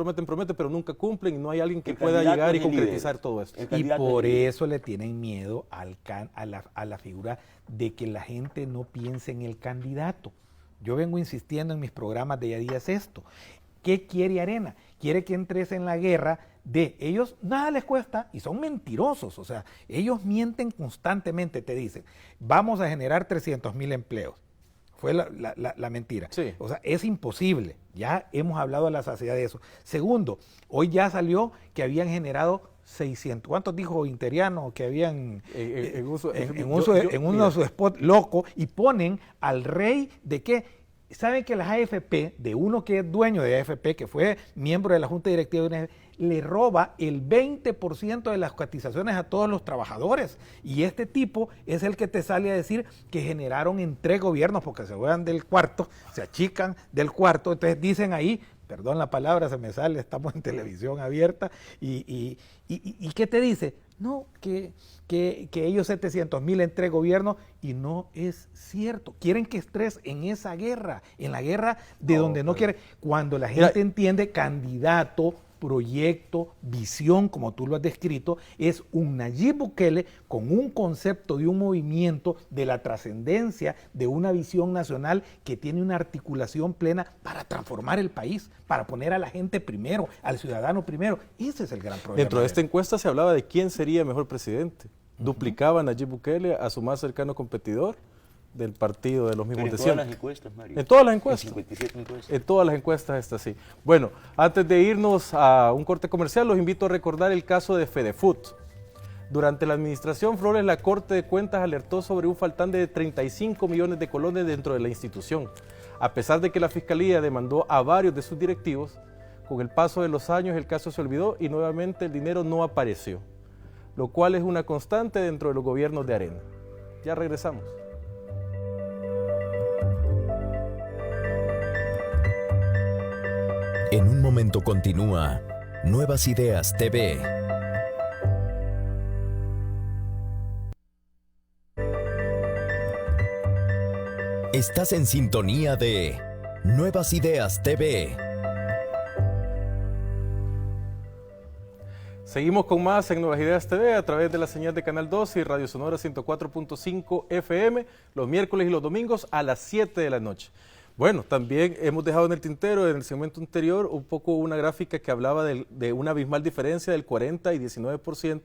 pero nunca cumplen y no hay alguien que El pueda candidato llegar y es el concretizar líder. todo esto. El Y candidato por es el líder. eso le tienen miedo a la figura de que la gente no piense en el candidato. Yo vengo insistiendo en mis programas de días esto. ¿Qué quiere Arena? Quiere que entres en la guerra de ellos, nada les cuesta y son mentirosos. O sea, ellos mienten constantemente, te dicen, vamos a generar 300,000 empleos. Fue la mentira. Sí. O sea, es imposible. Ya hemos hablado a la saciedad de eso. Segundo, hoy ya salió que habían generado 600. ¿Cuántos dijo Interiano que habían en uno de sus spots loco y ponen al rey de qué? ¿Saben que las AFP, de uno que es dueño de AFP, que fue miembro de la Junta Directiva de una AFP, le roba el 20% de las cotizaciones a todos los trabajadores? Y este tipo es el que te sale a decir que generaron en 3 gobiernos, porque se juegan del cuarto, se achican del cuarto, entonces dicen ahí, perdón la palabra, se me sale, estamos en televisión abierta, y ¿qué te dice? No, que ellos 700,000 en 3 gobiernos, y no es cierto. Quieren que estés en esa guerra, en la guerra de donde no quiere. Cuando la gente entiende candidato, proyecto, visión, como tú lo has descrito, es un Nayib Bukele con un concepto de un movimiento, de la trascendencia, de una visión nacional que tiene una articulación plena para transformar el país, para poner a la gente primero, al ciudadano primero. Ese es el gran problema. Dentro de esta encuesta se hablaba de quién sería mejor presidente. Duplicaban a Nayib Bukele a su más cercano competidor del partido de los mismos de siempre. En todas las encuestas, Mario. En todas las encuestas. En 57 encuestas. En todas las encuestas está así. Bueno, antes de irnos a un corte comercial, los invito a recordar el caso de Fedefood. Durante la administración Flores, la Corte de Cuentas alertó sobre un faltante de 35 millones de colones dentro de la institución. A pesar de que la Fiscalía demandó a varios de sus directivos, con el paso de los años el caso se olvidó y nuevamente el dinero no apareció, lo cual es una constante dentro de los gobiernos de Arena. Ya regresamos. En un momento continúa Nuevas Ideas TV. Estás en sintonía de Nuevas Ideas TV. Seguimos con más en Nuevas Ideas TV a través de la señal de Canal 2 y Radio Sonora 104.5 FM los miércoles y los domingos a las 7 de la noche. Bueno, también hemos dejado en el tintero, en el segmento anterior, un poco una gráfica que hablaba de una abismal diferencia del 40 y 19%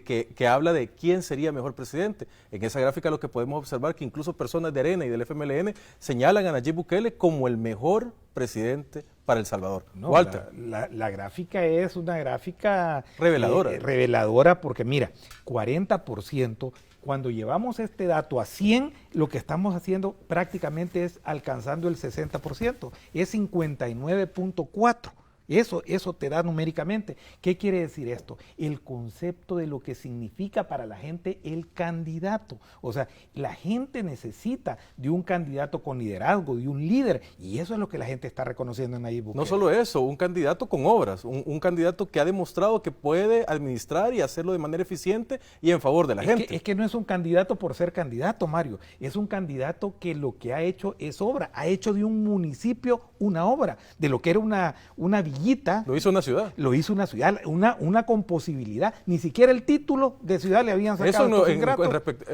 que habla de quién sería mejor presidente. En esa gráfica lo que podemos observar que incluso personas de Arena y del FMLN señalan a Nayib Bukele como el mejor presidente para El Salvador. No, Walter. La gráfica es una gráfica reveladora. Reveladora porque mira, 40%. Cuando llevamos este dato a 100, lo que estamos haciendo prácticamente es alcanzando el 60%, es 59.4%. Eso te da numéricamente. ¿Qué quiere decir esto? El concepto de lo que significa para la gente el candidato. O sea, la gente necesita de un candidato con liderazgo, de un líder, y eso es lo que la gente está reconociendo en Nayib Bukele. No solo eso, un candidato con obras, un candidato que ha demostrado que puede administrar y hacerlo de manera eficiente y en favor de la gente. Es que no es un candidato por ser candidato, Mario. Es un candidato que lo que ha hecho es obra. Ha hecho de un municipio una obra, de lo que era una villita. Lo hizo una ciudad. Lo hizo una ciudad, una con posibilidad. Ni siquiera el título de ciudad le habían sacado. Eso no,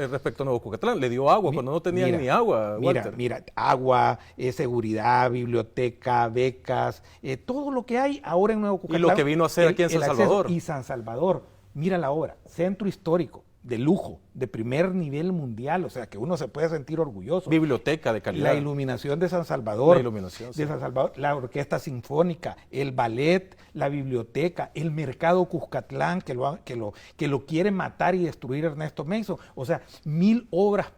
respecto a Nuevo Cucatlán, le dio agua cuando no tenían ni agua. Mira, agua, seguridad, biblioteca, becas, todo lo que hay ahora en Nuevo Cucatlán. Y lo que vino a hacer aquí en San Salvador. Y San Salvador, mira la obra, centro histórico, de lujo, de primer nivel mundial, o sea que uno se puede sentir orgulloso. Biblioteca de calidad. La iluminación de San Salvador. La iluminación, sí. De San Salvador, la orquesta sinfónica, el ballet, la biblioteca, el mercado Cuscatlán, que lo quiere matar y destruir Ernesto Mason. O sea, 1000 obras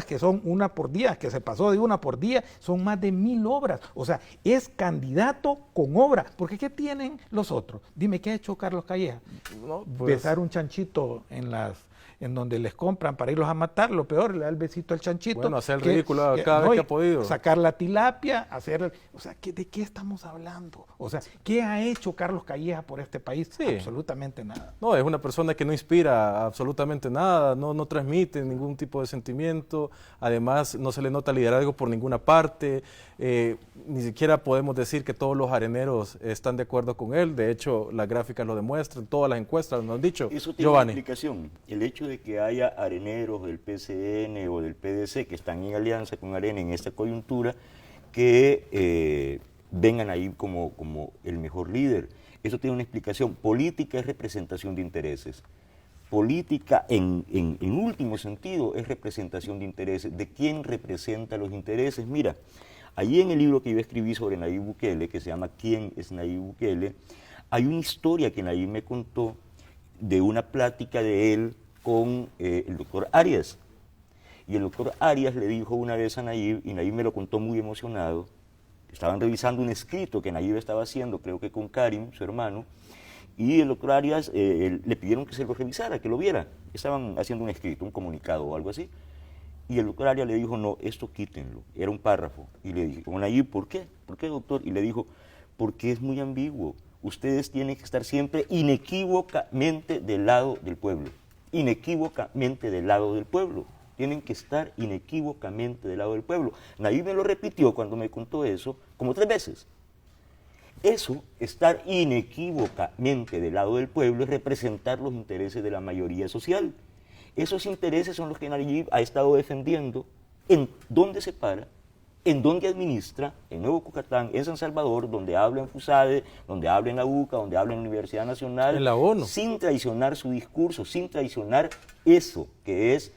que son una por día, que se pasó de una por día, son más de 1000 obras. O sea, es candidato con obra. Porque ¿qué tienen los otros? Dime, ¿qué ha hecho Carlos Calleja? No, pues, besar un chanchito en donde les compran para irlos a matar, lo peor, le da el besito al chanchito. Bueno, hacer el ridículo cada vez que ha podido. Sacar la tilapia, o sea, ¿de qué estamos hablando? O sea, ¿qué ha hecho Carlos Calleja por este país? Sí. Absolutamente nada. No, es una persona que no inspira absolutamente nada, no transmite ningún tipo de sentimiento, además no se le nota liderazgo por ninguna parte, ni siquiera podemos decir que todos los areneros están de acuerdo con él, de hecho las gráficas lo demuestran, todas las encuestas nos han dicho. Eso tiene Giovanni. una explicación, el hecho de que haya areneros del PCN o del PDC que están en alianza con Arena en esta coyuntura, que vengan ahí como el mejor líder. Eso tiene una explicación. Política es representación de intereses. Política, en último sentido, es representación de intereses. ¿De quién representa los intereses? Mira, allí en el libro que yo escribí sobre Nayib Bukele, que se llama ¿Quién es Nayib Bukele?, hay una historia que Nayib me contó de una plática de él con el doctor Arias. Y el doctor Arias le dijo una vez a Nayib, y Nayib me lo contó muy emocionado, estaban revisando un escrito que Nayib estaba haciendo, creo que con Karim, su hermano, y el doctor Arias le pidieron que se lo revisara, que lo viera. Estaban haciendo un escrito, un comunicado o algo así. Y el doctor Arias le dijo, no, esto quítenlo. Era un párrafo. Y le dijo, Nayib, ¿por qué? ¿Por qué, doctor? Y le dijo, porque es muy ambiguo. Ustedes tienen que estar siempre inequívocamente del lado del pueblo. Inequívocamente del lado del pueblo. Tienen que estar inequívocamente del lado del pueblo. Nayib me lo repitió cuando me contó eso como 3 veces. Eso, estar inequívocamente del lado del pueblo, es representar los intereses de la mayoría social. Esos intereses son los que Nayib ha estado defendiendo en donde se para, en donde administra, en Nuevo Cucatlán, en San Salvador, donde habla en FUSADE, donde habla en la UCA, donde habla en la Universidad Nacional, en la ONU, sin traicionar su discurso, sin traicionar eso que es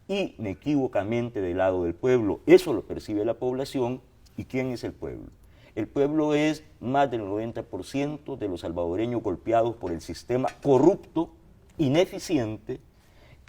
inequívocamente del lado del pueblo. Eso lo percibe la población. ¿Y quién es el pueblo? El pueblo es más del 90% de los salvadoreños golpeados por el sistema corrupto, ineficiente,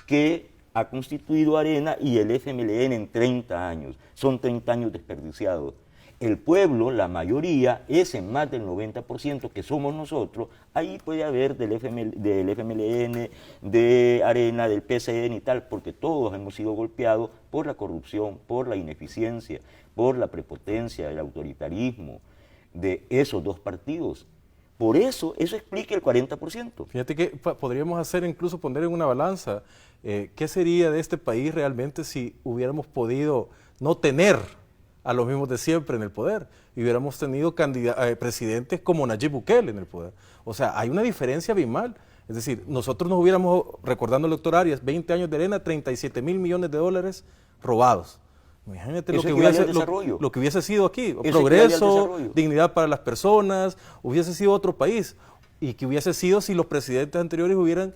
que ha constituido Arena y el FMLN en 30 años. Son 30 años desperdiciados. El pueblo, la mayoría, ese más del 90% que somos nosotros, ahí puede haber del FMLN, de Arena, del PCN y tal, porque todos hemos sido golpeados por la corrupción, por la ineficiencia, por la prepotencia, el autoritarismo de esos dos partidos. Por eso explica el 40%. Fíjate que podríamos hacer, incluso poner en una balanza, ¿qué sería de este país realmente si hubiéramos podido no tener a los mismos de siempre en el poder y hubiéramos tenido presidentes como Nayib Bukele en el poder. O sea, hay una diferencia abismal. Es decir, nosotros nos hubiéramos, recordando al doctor Arias, 20 años de arena, 37 mil millones de dólares robados. Imagínate lo que hubiese sido aquí, progreso, dignidad para las personas, hubiese sido otro país. Y que hubiese sido si los presidentes anteriores hubieran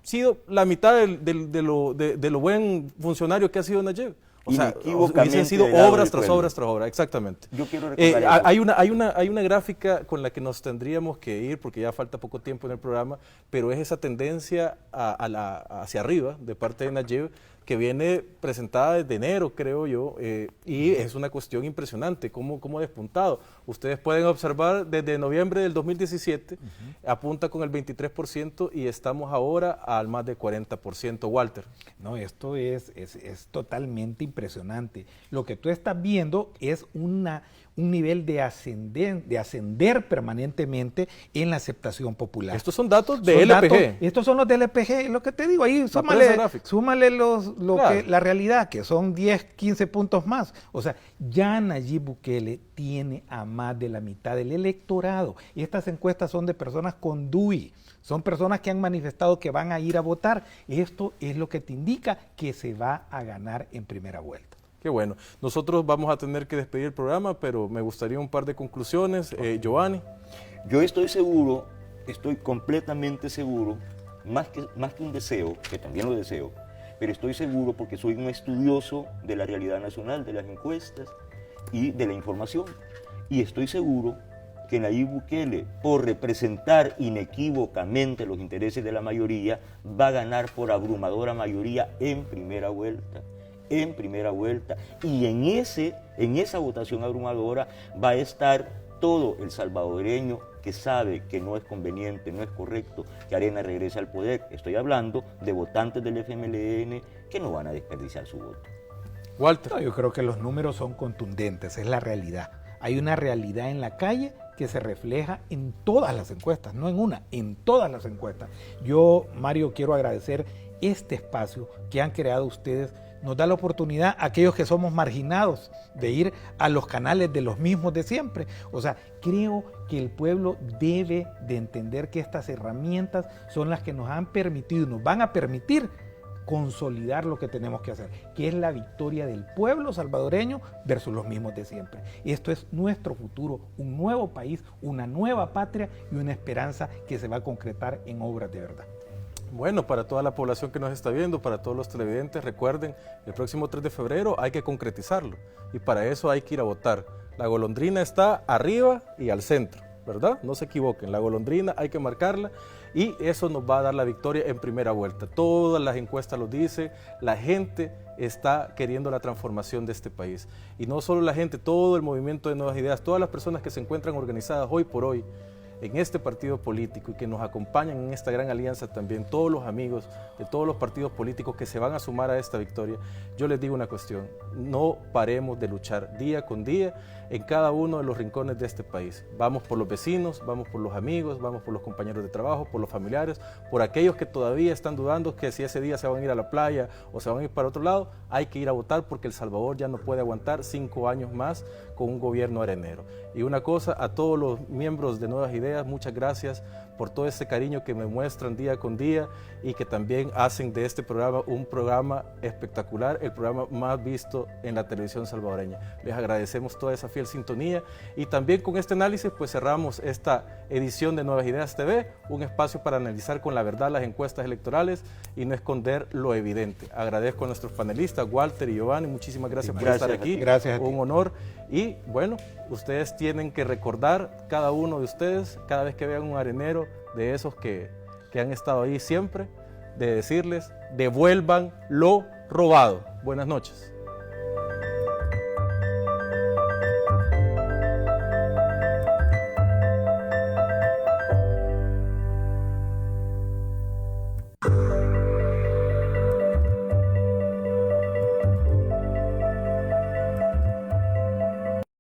sido la mitad de lo buen funcionario que ha sido Nayib. O sea, hubiesen sido obras tras obras tras obras, exactamente. Yo quiero recordar hay una gráfica con la que nos tendríamos que ir, porque ya falta poco tiempo en el programa, pero es esa tendencia hacia arriba de parte de Nayib, que viene presentada desde enero, creo yo, y es una cuestión impresionante, cómo ha despuntado. Ustedes pueden observar desde noviembre del 2017, apunta con el 23% y estamos ahora al más del 40%, Walter. No, esto es totalmente impresionante. Lo que tú estás viendo es un nivel de ascender permanentemente en la aceptación popular. Estos son datos de LPG. Estos son los de LPG, lo que te digo, ahí súmale la realidad, que son 10, 15 puntos más. O sea, ya Nayib Bukele tiene a más de la mitad del electorado. Y estas encuestas son de personas con DUI, son personas que han manifestado que van a ir a votar. Esto es lo que te indica que se va a ganar en primera vuelta. Qué bueno. Nosotros vamos a tener que despedir el programa, pero me gustaría un par de conclusiones. Giovanni. Yo estoy seguro, estoy completamente seguro, más que un deseo, que también lo deseo, pero estoy seguro porque soy un estudioso de la realidad nacional, de las encuestas y de la información. Y estoy seguro que Nayib Bukele, por representar inequívocamente los intereses de la mayoría, va a ganar por abrumadora mayoría en primera vuelta. Y en esa votación abrumadora va a estar todo el salvadoreño que sabe que no es conveniente, no es correcto que Arena regrese al poder. Estoy hablando de votantes del FMLN que no van a desperdiciar su voto. Walter. No, yo creo que los números son contundentes, es la realidad. Hay una realidad en la calle que se refleja en todas las encuestas, no en una, en todas las encuestas. Yo, Mario, quiero agradecer este espacio que han creado ustedes. Nos da la oportunidad a aquellos que somos marginados de ir a los canales de los mismos de siempre. O sea, creo que el pueblo debe de entender que estas herramientas son las que nos han permitido, nos van a permitir consolidar lo que tenemos que hacer, que es la victoria del pueblo salvadoreño versus los mismos de siempre. Esto es nuestro futuro, un nuevo país, una nueva patria y una esperanza que se va a concretar en obras de verdad. Bueno, para toda la población que nos está viendo, para todos los televidentes, recuerden, el próximo 3 de febrero hay que concretizarlo y para eso hay que ir a votar. La golondrina está arriba y al centro, ¿verdad? No se equivoquen, la golondrina hay que marcarla y eso nos va a dar la victoria en primera vuelta. Todas las encuestas lo dicen, la gente está queriendo la transformación de este país. Y no solo la gente, todo el movimiento de Nuevas Ideas, todas las personas que se encuentran organizadas hoy por hoy en este partido político y que nos acompañan en esta gran alianza también, todos los amigos de todos los partidos políticos que se van a sumar a esta victoria, yo les digo una cuestión, no paremos de luchar día con día en cada uno de los rincones de este país. Vamos por los vecinos, vamos por los amigos, vamos por los compañeros de trabajo, por los familiares, por aquellos que todavía están dudando que si ese día se van a ir a la playa o se van a ir para otro lado, hay que ir a votar porque El Salvador ya no puede aguantar 5 años más con un gobierno arenero. Y una cosa, a todos los miembros de Nuevas Ideas, muchas gracias por todo ese cariño que me muestran día con día y que también hacen de este programa un programa espectacular, el programa más visto en la televisión salvadoreña. Les agradecemos toda esa fiel sintonía y también con este análisis pues cerramos esta edición de Nuevas Ideas TV, un espacio para analizar con la verdad las encuestas electorales y no esconder lo evidente. Agradezco a nuestros panelistas, Walter y Giovanni, muchísimas gracias por estar aquí. Gracias a ti. Un honor y bueno, ustedes tienen que recordar, cada uno de ustedes, cada vez que vean un arenero de esos que han estado ahí siempre, de decirles, devuelvan lo robado. Buenas noches.